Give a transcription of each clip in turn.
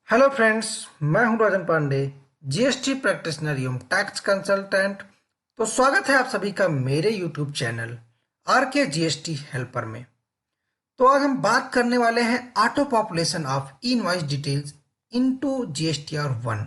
Hello friends, मैं हूं राजन Pandey, GST practitioner एवं टैक्स कंसल्टेंट। तो स्वागत है आप सभी का मेरे यूट्यूब चैनल आर के जीएसटी हेल्पर में। तो आज हम बात करने वाले हैं auto population of invoice details into GSTR 1।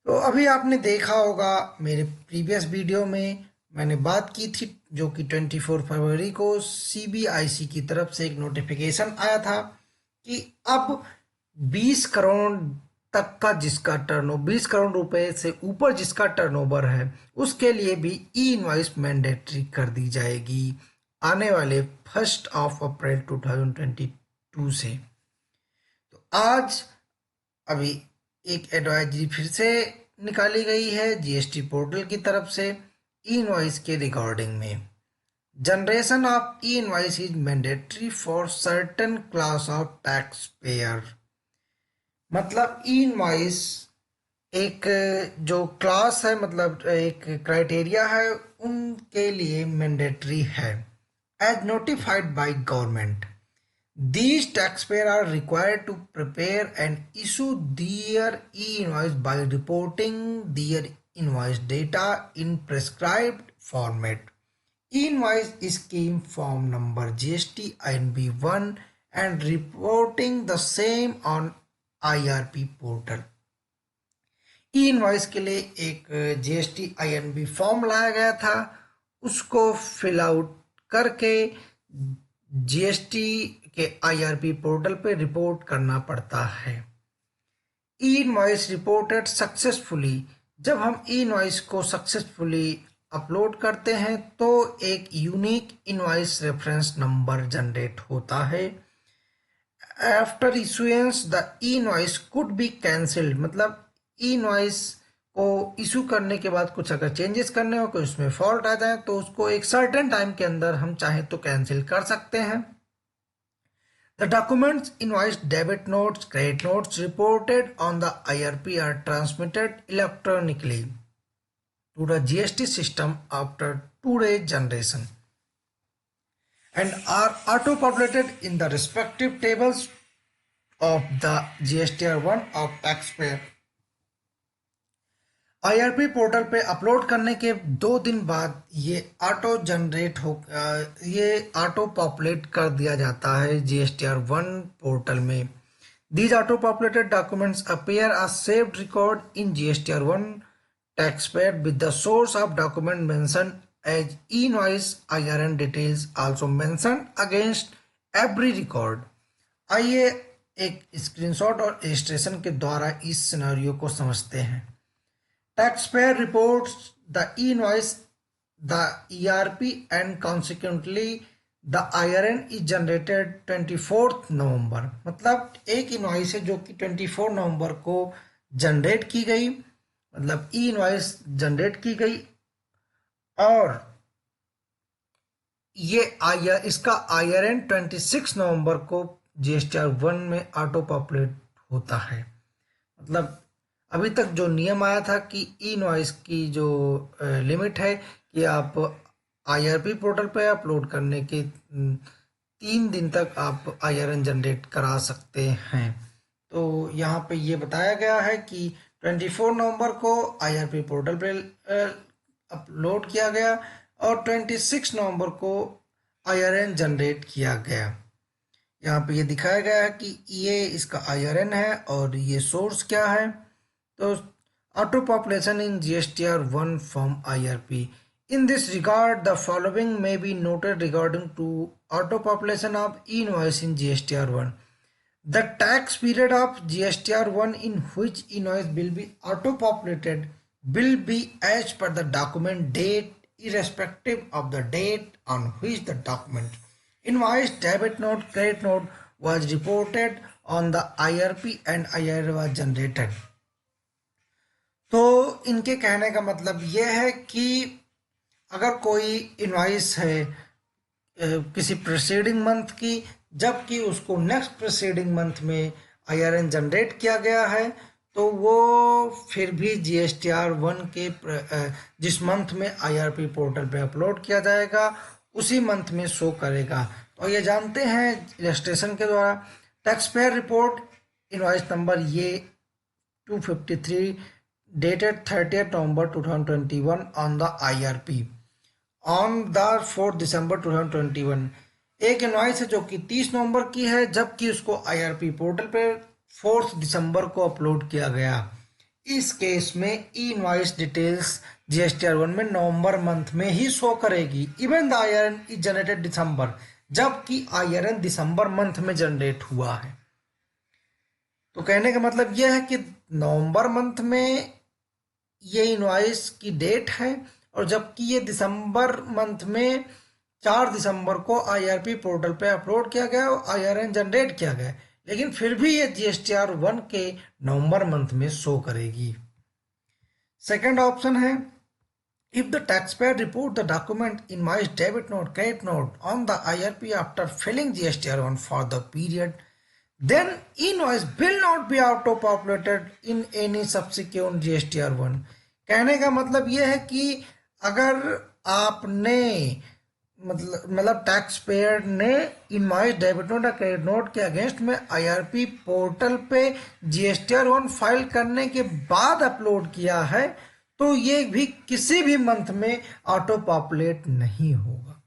तो अभी आपने देखा होगा मेरे प्रीवियस वीडियो में मैंने बात की थी, जो कि 24 फरवरी को सीबीआईसी की तरफ से एक नोटिफिकेशन आया था कि अब 20 करोड़ तक का जिसका टर्नओवर 20 करोड़ रुपए से ऊपर जिसका टर्नओवर है उसके लिए भी ई इनवॉइस मैंडेटरी कर दी जाएगी आने वाले 1 अप्रैल 2022 से। तो आज अभी एक एडवाइजरी फिर से निकाली गई है जीएसटी पोर्टल की तरफ से ई इनवॉइस के रिकॉर्डिंग में। Generation of E invoice is mandatory for certain class of tax payer. मतलब ई इनवॉइस एक जो क्लास है, मतलब एक क्राइटेरिया है, उनके लिए मैंडेटरी है as notified by government. These taxpayers are required to prepare and issue their e-invoice by reporting their invoice data in prescribed format. E-invoice scheme form number GST INB1 and reporting the same on IRP portal. E invoice के लिए एक GST I&B form लाया गया था, उसको fill out करके GST के IRP portal पे रिपोर्ट करना पड़ता है। ई इनवॉइस रिपोर्टेड सक्सेसफुली। जब हम ई इनवॉइस को सक्सेसफुली अपलोड करते हैं तो एक unique invoice reference number generate होता है। After issuance the e invoice could be cancelled. मतलब ई इनवॉइस को इशू करने के बाद कुछ अगर चेंजेस करने हो, कोई उसमें फॉल्ट आ जाए तो उसको एक सर्टेन टाइम के अंदर हम चाहे तो कैंसिल कर सकते हैं। The documents invoice, debit notes, credit notes reported on the IRP are transmitted electronically to the GST system after 2 days generation and are auto-populated in the respective tables of the GSTR1 of taxpayer। IRP portal पे upload करने के 2 दिन बाद ये auto populate कर दिया जाता है GSTR1 पोर्टल में। These auto-populated documents appear as saved record in GSTR1 taxpayer with the source of document mentioned as e-invoice IRN details also mentioned against every record। आइए एक स्क्रीनशॉट और इलस्ट्रेशन के द्वारा इस सिनेरियो को समझते हैं। Taxpayer reports the e-invoice, the ERP and consequently the IRN is generated 24 नवंबर। मतलब एक इनवॉइस है जो कि 24 नवंबर को जनरेट की गई, मतलब ई इनवॉइस जनरेट की गई और ये इसका आईआरएन 26 नवंबर को जीएसटीआर 1 में ऑटो पॉपुलेट होता है। मतलब अभी तक जो नियम आया था कि ई इनवॉइस की जो लिमिट है कि आप आईआरपी पोर्टल पे अपलोड करने के 3 दिन तक आप आईआरएन जनरेट करा सकते हैं। तो यहाँ पे ये बताया गया है कि 24 नवंबर को आईआरपी पोर्टल पे अपलोड किया गया और 26 नवंबर को आईआरएन जनरेट किया गया। यहाँ पे ये दिखाया गया है कि ये इसका आईआरएन है और ये सोर्स क्या है। तो auto population in GSTR1 from IRP। In this regard, the following may be noted regarding to auto population of invoice in GSTR1. The tax period of GSTR1 in which invoice will be auto populated will be as per the document date irrespective of the date on which the document, invoice, debit note, credit note was reported on the IRP and IRA was generated। तो इनके कहने का मतलब यह है कि अगर कोई इनवॉइस है किसी प्रीसीडिंग मंथ की, जबकि उसको नेक्स्ट प्रीसीडिंग मंथ में आईआरएन जनरेट किया गया है, तो वो फिर भी GSTR1 के जिस मंथ में आईआरपी पोर्टल पे अपलोड किया जाएगा उसी मंथ में शो करेगा। तो ये जानते हैं इलस्ट्रेशन के द्वारा। Tax payer report invoice number ये 253 dated 30th November 2021 on the IRP on the 4th December 2021। एक इनवॉइस है जो कि 30 नवंबर की है, जबकि उसको IRP पोर्टल पे 4 दिसंबर को अपलोड किया गया। इस केस में ई इनवॉइस डिटेल्स GSTR1 में नवंबर मंथ में ही शो करेगी। Even the IRN is generated December, जबकि IRN दिसंबर मंथ में जनरेट हुआ है। तो कहने का मतलब यह है कि नवंबर मंथ में ये इनवॉइस की डेट है, और जबकि ये दिसंबर मंथ में 4 दिसंबर को IRP पोर्टल पे अपलोड किया गया और IRN जनरेट किया गया, लेकिन फिर भी ये GSTR1 के नवंबर मंथ में शो करेगी। सेकंड ऑप्शन है, if the taxpayer report the document invoice, debit note, credit note on the IRP after filling GSTR1 for the period, then invoice will not be auto-populated in any subsequent GSTR1। कहने का मतलब यह है कि अगर आपने मतलब टैक्स पेयर ने इनवॉइस, डेबिट नोट या क्रेडिट नोट के अगेंस्ट में IRP पोर्टल पे GSTR1 फाइल करने के बाद अपलोड किया है, तो ये भी किसी भी मंथ में ऑटो पॉपुलेट नहीं होगा।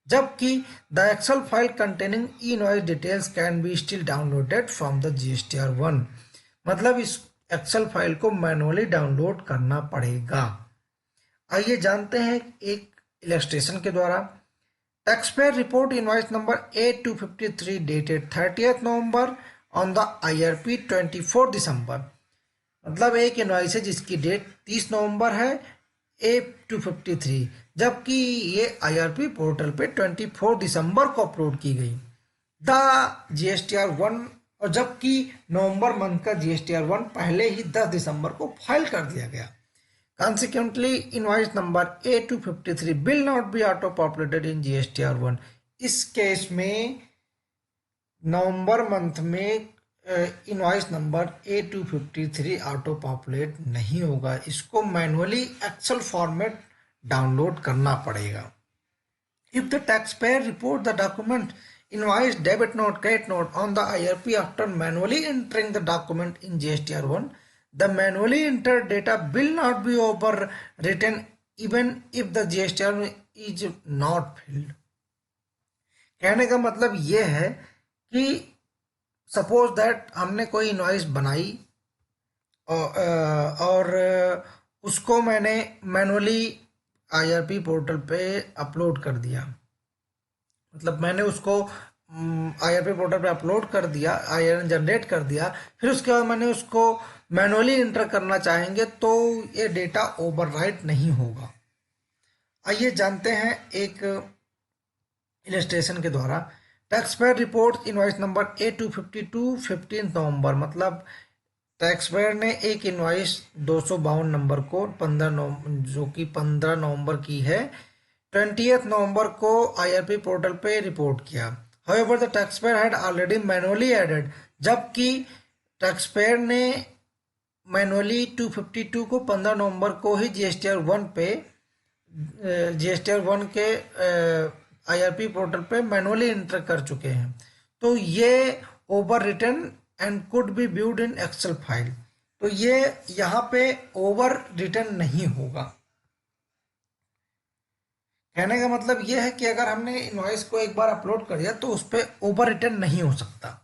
जबकि the Excel file containing e invoice details can be still downloaded from the GSTR1। मतलब इस एक्सेल फाइल को मैनुअली डाउनलोड करना पड़ेगा। आइए जानते हैं एक इलस्ट्रेशन के द्वारा। Taxpayer report invoice number A253 dated 30th November on the IRP 24 December. मतलब एक इनवॉइस है जिसकी डेट 30 नवंबर है, A253, जबकि ये IRP पोर्टल पे 24 दिसंबर को अपलोड की गई द GSTR1, और जबकि नवंबर मंथ का GSTR1 पहले ही 10 दिसंबर को फाइल कर दिया गया। Consequently, invoice number A253 will not be auto-populated in GSTR1। इस केस में नवंबर मंथ में invoice number A253 auto populate नहीं होगा, इसको मैनुअली एक्सेल फॉर्मेट डाउनलोड करना पड़ेगा। If the taxpayer report the document invoice, debit note, credit note on the IRP after manually entering the document in GSTR1, the manually entered data will not be overwritten even if the GSTR is not filled। कहने का मतलब यह है कि suppose that हमने कोई invoice बनाई और उसको मैंने मैनुअली IRP पोर्टल पे अपलोड कर दिया। मतलब मैंने उसको IRP पोर्टल पे अपलोड कर दिया, IRN जनरेट कर दिया, फिर उसके बाद मैंने उसको मैनुअली इंटर करना चाहेंगे तो ये डेटा ओवरराइट नहीं होगा। आइए जानते हैं एक इलस्ट्रेशन के द्वारा। Taxpayer report invoice number A252 15 नवंबर। मतलब टैक्सपेयर ने एक इनवॉइस 252 नंबर को 15 नवंबर की है, 20th नवंबर को IRP पोर्टल पे रिपोर्ट किया। However, the taxpayer had already manually added, जबकि टैक्सपेयर ने मैनुअली 252 को 15 नवंबर को ही GSTR1 के IRP पोर्टल पे मैनुअली इंटर कर चुके हैं, तो ये over written and could be viewed in Excel file. तो ये यहाँ पे ओवर रिटन नहीं होगा। कहने का मतलब यह है कि अगर हमने इनवॉइस को एक बार अपलोड कर दिया तो उस पर ओवर रिटर्न नहीं हो सकता।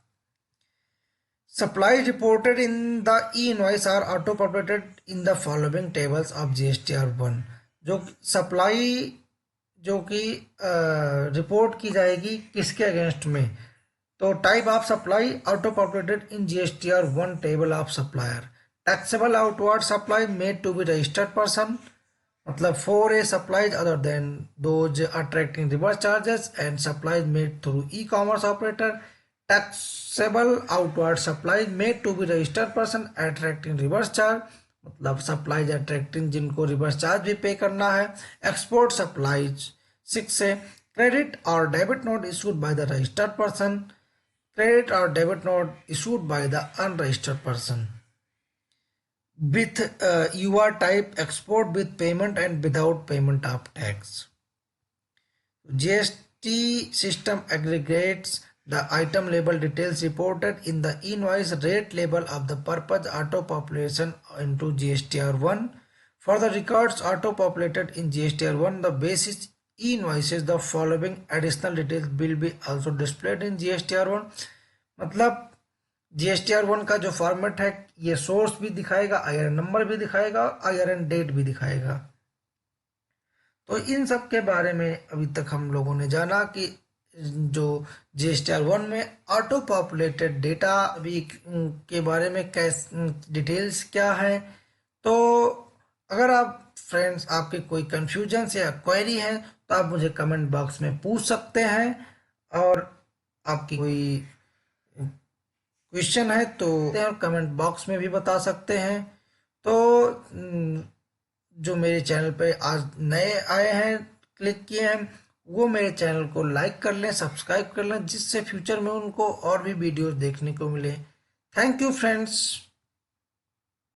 Supply reported in the e invoice are auto populated in the following tables of GSTR1। जो सप्लाई जो कि रिपोर्ट की जाएगी किसके अगेंस्ट में, तो type of supply auto populated in GSTR1 table of supplier. Taxable outward supply made to be registered person, मतलब for a supplies other than those attracting reverse charges and supplies made through e-commerce operator। taxable outward supplies made to be registered person attracting reverse charge, मतलब supplies attracting जिनको reverse charge भी पे करना है। Export supplies 6 से credit और debit note issued by the registered person, credit और debit note issued by the unregistered person with UR type export with payment and without payment of tax। GST system aggregates The item label details reported in the invoice rate label of the purpose auto population into GSTR1. For the records auto populated in GSTR1, the basis invoices the following additional details will be also displayed in GSTR1. मतलब GSTR1 का जो format है ये source भी दिखाएगा, IRN number भी दिखाएगा, IRN date भी दिखाएगा। तो इन सब के बारे में अभी तक हम लोगों ने जाना कि जो GSTR1 में ऑटो पॉपुलेटेड डेटा अभी के बारे में कैसे डिटेल्स क्या है। तो अगर आप फ्रेंड्स आपके कोई कंफ्यूजन या क्वेरी है तो आप मुझे कमेंट बॉक्स में पूछ सकते हैं, और आपकी कोई क्वेश्चन है तो कमेंट बॉक्स में भी बता सकते हैं। तो जो मेरे चैनल पे आज नए आए हैं, क्लिक किए हैं, वो मेरे चैनल को लाइक कर लें, सब्सक्राइब कर लें, जिससे फ्यूचर में उनको और भी वीडियोस देखने को मिले। Thank you friends.